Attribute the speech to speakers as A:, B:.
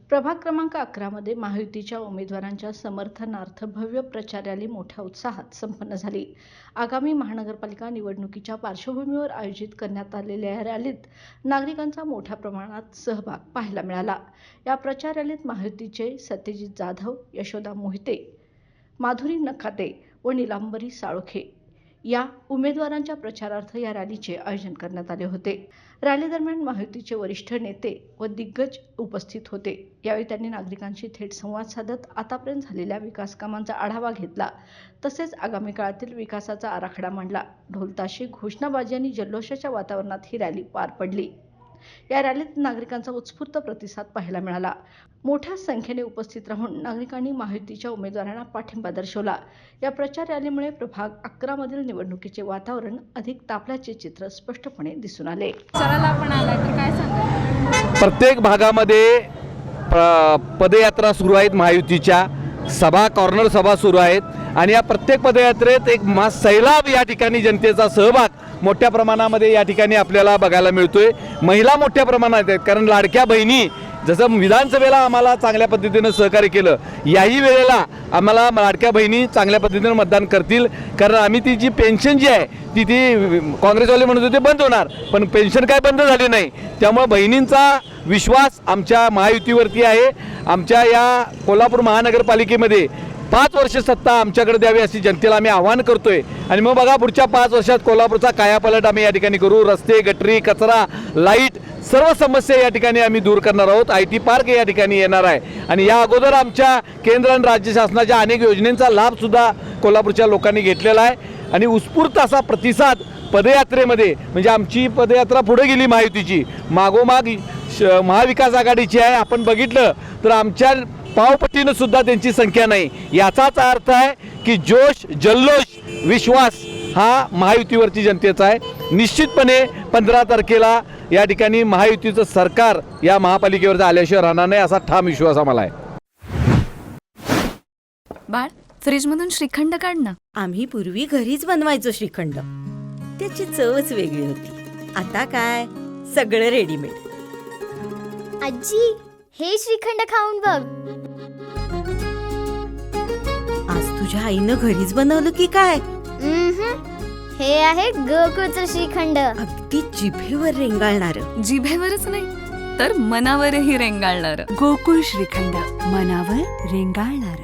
A: प्रभाग क्रमांक 11 मध्ये महायुतीच्या उमेदवारांच्या समर्थनार्थ भव्य प्रचार रॅली मोठ्या उत्साहात संपन्न झाली। आगामी महानगरपालिका निवडणुकीच्या पार्श्वभूमीवर आयोजित करण्यात आलेल्या या रॅलीत नागरिकांचा मोठ्या प्रमाणात सहभाग पाहायला मिळाला। या प्रचार रॅलीत महायुतीचे सत्यजित जाधव, यशोदा मोहिते, माधुरी नखाते व नीलांबरी साळोखे या उमेदवारांच्या प्रचारार्थ या रॅलीचे आयोजन करण्यात आले होते। रॅली दरम्यान महायुतीचे वरिष्ठ नेते व दिग्गज उपस्थित होते। यावेळी त्यांनी नागरिकांशी थेट संवाद साधत आतापर्यंत झालेल्या विकास कामांचा आढावा घेतला, तसेच आगामी काळातील विकासाचा आराखडा मांडला। ढोलताशे, घोषणाबाजी आणि जल्लोषाच्या वातावरणात ही रॅली पार पडली। या रॅलीत नागरिकांचा उत्स्फूर्त प्रतिसाद पाहायला मिळाला। मोठ्या संख्येने उपस्थित राहून नागरिकांनी महायुतीच्या उमेदवारांना पाठिंबा दर्शवला। या प्रचार रॅलीमुळे प्रभाग 11 मधील निवडणुकीचे वातावरण अधिक तापल्याचे चित्र स्पष्टपणे दिसून आले।
B: चला पण आलाय तर काय सांगाल?
C: प्रत्येक भागामध्ये पदयात्रा सुरू आहेत, महायुतीच्या सभा, कॉर्नर सभा सुरू आहेत आणि या प्रत्येक पदयात्रेत एक सैलाब या ठिकाणी जनतेचा सहभाग मोठ्या प्रमाणामध्ये या ठिकाणी आपल्याला बघायला मिळतोय। महिला मोठ्या प्रमाणात आहेत, कारण लाडक्या बहिणी जसं विधानसभेला आम्हाला चांगल्या पद्धतीनं सहकार्य केलं, याही वेळेला आम्हाला लाडक्या बहिणी चांगल्या पद्धतीनं मतदान करतील। कारण आम्ही ती जी पेन्शन जी आहे ती काँग्रेसवाले म्हणत होते बंद होणार, पण पेन्शन काय बंद झाली नाही। त्यामुळे बहिणींचा विश्वास आमच्या महायुतीवरती आहे। आमच्या या कोल्हापूर महानगरपालिकेमध्ये 5 वर्ष सत्ता आमच्याकडे द्यावी अशी जनतेला आम्ही आवाहन करतोय। आणि मग बघा पुढच्या 5 वर्षात कोल्हापूरचा कायापालट आम्ही या ठिकाणी करू। रस्ते, गटरी, कचरा, लाईट सर्व समस्या या ठिकाणी आम्ही दूर करणार आहोत। IT पार्क या ठिकाणी येणार आहे आणि या अगोदर आमच्या केंद्र आणि राज्य शासनाच्या अनेक योजनांचा लाभ सुद्धा कोल्हापूरच्या लोकांनी घेतलेला आहे आणि उत्स्फूर्त असा प्रतिसाद पदयात्रेमध्ये, म्हणजे आमची पदयात्रा पुढे गेली महायुतीची, मागोमाग महाविकास आघाडीची आहे। आपण बघितलं तर आमच्या पावपट्टीनं सुद्धा त्यांची संख्या नाही। याचाच अर्थ आहे की जोश, जल्लोष, विश्वास हा महायुतीवरची जनतेचा आहे। निश्चितपणे 15 तारखेला या ठिकाणी महायुतीचं सरकार या महापालिकेवर आल्याशिवाय राहणार नाही असा ठाम विश्वास आम्हाला आहे।
B: बाळ, फ्रीजमधून श्रीखंड काढ ना।
D: आम्ही पूर्वी घरीच बनवायचो श्रीखंड, त्याची चवच वेगळी होती। आता काय सगळं रेडीमेड।
E: आजी, हे श्रीखंड खाऊन बघ।
D: आज तुझ्या आईनं घरीच बनवलं की काय?
E: हे आहे गोकुळचं श्रीखंड।
D: अगदी जिभेवर रेंगाळणार।
B: जिभेवरच नाही तर मनावरही रेंगाळणार।
F: गोकुळ श्रीखंड, मनावर रेंगाळणार।